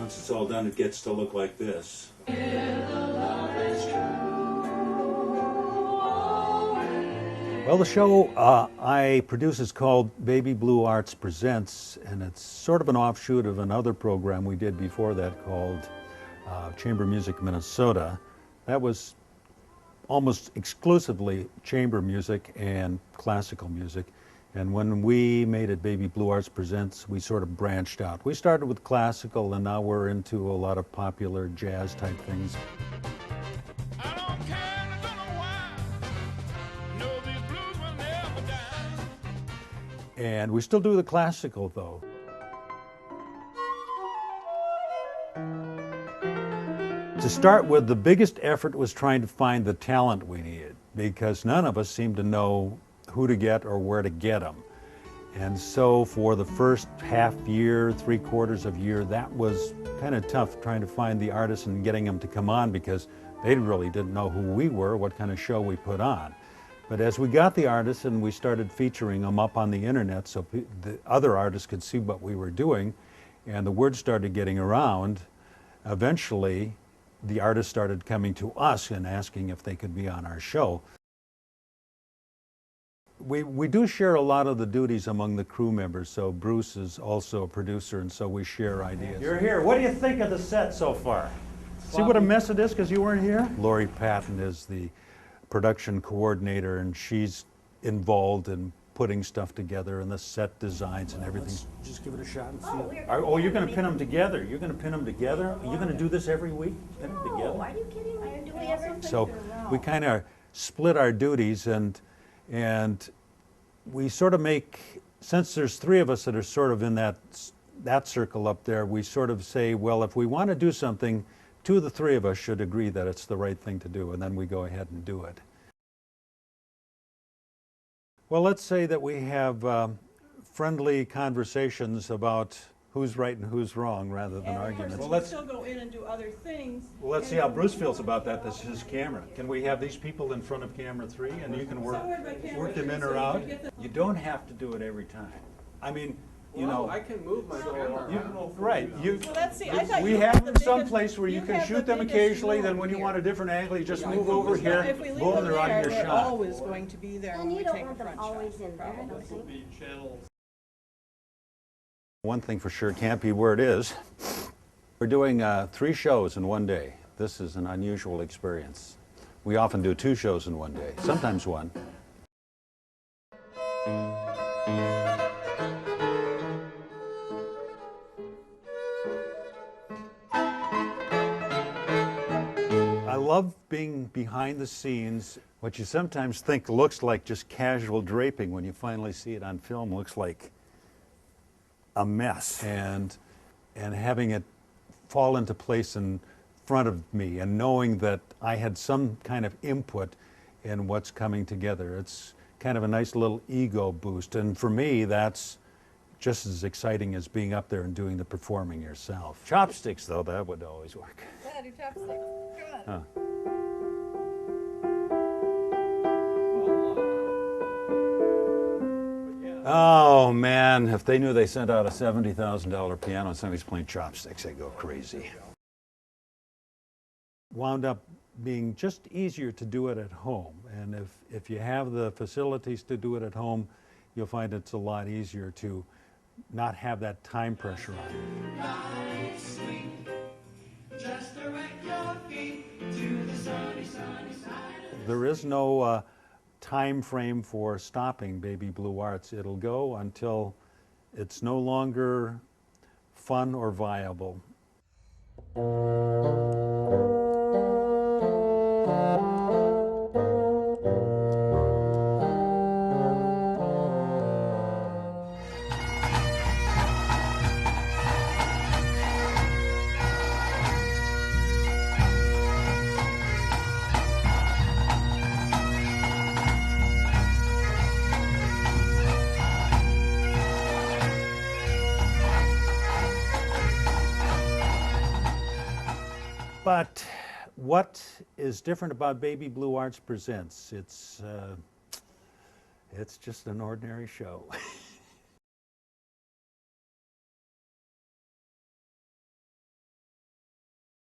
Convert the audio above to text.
Once it's all done, it gets to look like this. Well, the show I produce is called Baby Blue Arts Presents, and it's sort of an offshoot of another program we did before that called Chamber Music Minnesota. That was almost exclusively chamber music and classical music. And when we made it Baby Blue Arts Presents, we sort of branched out. We started with classical, and now we're into a lot of popular jazz type things. And we still do the classical, though. To start with, the biggest effort was trying to find the talent we needed, because none of us seemed to know who to get or where to get them. And so for the first half year, 3/4 of a year, that was kind of tough, trying to find the artists and getting them to come on, because they really didn't know who we were, what kind of show we put on. But as we got the artists and we started featuring them up on the internet so the other artists could see what we were doing, and the word started getting around, eventually the artists started coming to us and asking if they could be on our show. We do share a lot of the duties among the crew members, so Bruce is also a producer, and so we share ideas. You're here. What do you think of the set so far? See what a mess it is because you weren't here? Lori Patton is the production coordinator, and she's involved in putting stuff together and the set designs and everything. Let's just give it a shot and see. Oh, you're going to pin them together. You're going to pin them together? You're going to do this every week? Pin them together? Are you kidding me? Do we ever? So we kind of split our duties, and we sort of make, since there's 3 of us that are sort of in that circle up there, we sort of say, well, if we want to do something, 2 of the 3 of us should agree that it's the right thing to do, and then we go ahead and do it. Well, let's say that we have friendly conversations about who's right and who's wrong rather than arguments. Well, let's still go in and do other things. Well, let's see how Bruce feels about that. This is his camera. Can we have these people in front of camera 3 and you can work them in or out? You don't have to do it every time. I mean, you know, I can move my camera. right. Well, let's see. I thought We you have had them the someplace where you you can have shoot the them biggest occasionally. room Then when you here. want a different angle, you just move over here. If we leave Boom, them they're out there, of your they're shot. always going to be there when And we you don't take a want them front always shot, in there, I don't probably. think. One thing for sure can't be where it is. We're doing 3 shows in one day. This is an unusual experience. We often do 2 shows in one day, sometimes 1. I love being behind the scenes. What you sometimes think looks like just casual draping, when you finally see it on film, looks like a mess. And having it fall into place in front of me and knowing that I had some kind of input in what's coming together. It's kind of a nice little ego boost. And for me, that's just as exciting as being up there and doing the performing yourself. Chopsticks, though, that would always work. Yeah, do chopsticks. Come on. Huh. Oh man, if they knew they sent out a $70,000 piano and somebody's playing chopsticks, they'd go crazy. Wound up being just easier to do it at home. And if you have the facilities to do it at home, you'll find it's a lot easier to not have that time pressure on you. There is no time frame for stopping Baby Blue Arts. It'll go until it's no longer fun or viable. But what is different about Baby Blue Arts Presents? It's just an ordinary show.